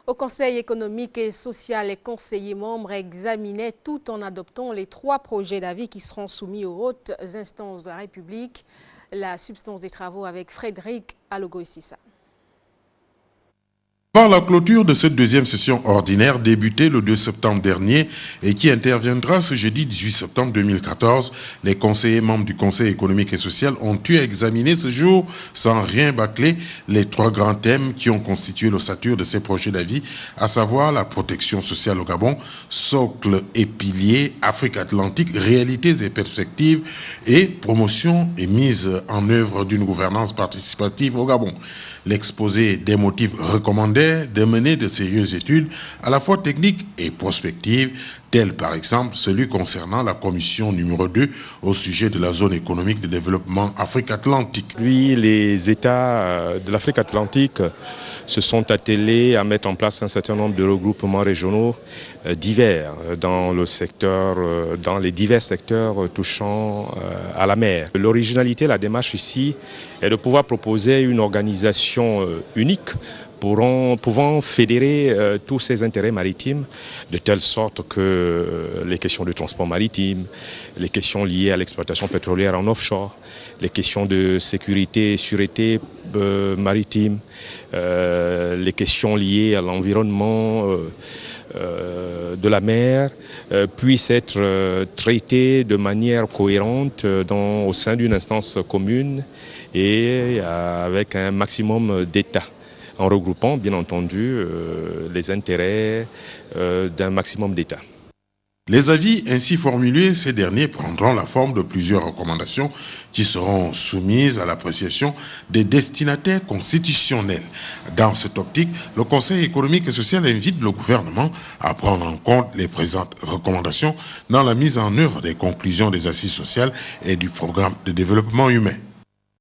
Au Conseil économique et social, les conseillers membres examinaient tout en adoptant les 3 projets d'avis qui seront soumis aux hautes instances de la République. La substance des travaux avec Frédéric Alogo-Ississa. Par la clôture de cette deuxième session ordinaire débutée le 2 septembre dernier et qui interviendra ce jeudi 18 septembre 2014, les conseillers membres du Conseil économique et social ont pu examiner ce jour, sans rien bâcler, les 3 grands thèmes qui ont constitué l'ossature de ces projets d'avis, à savoir la protection sociale au Gabon, socle et pilier, Afrique Atlantique, réalités et perspectives et promotion et mise en œuvre d'une gouvernance participative au Gabon. L'exposé des motifs recommandés de mener de sérieuses études à la fois techniques et prospectives, telles par exemple celui concernant la commission numéro 2 au sujet de la zone économique de développement Afrique-Atlantique. Les États de l'Afrique Atlantique se sont attelés à mettre en place un certain nombre de regroupements régionaux divers dans les divers secteurs touchant à la mer. L'originalité, la démarche ici est de pouvoir proposer une organisation unique pouvant fédérer tous ces intérêts maritimes de telle sorte que les questions de transport maritime, les questions liées à l'exploitation pétrolière en offshore, les questions de sécurité et sûreté maritime, les questions liées à l'environnement de la mer puissent être traitées de manière cohérente au sein d'une instance commune et avec un maximum d'États, en regroupant bien entendu les intérêts d'un maximum d'États. Les avis ainsi formulés, ces derniers prendront la forme de plusieurs recommandations qui seront soumises à l'appréciation des destinataires constitutionnels. Dans cette optique, le Conseil économique et social invite le gouvernement à prendre en compte les présentes recommandations dans la mise en œuvre des conclusions des assises sociales et du programme de développement humain.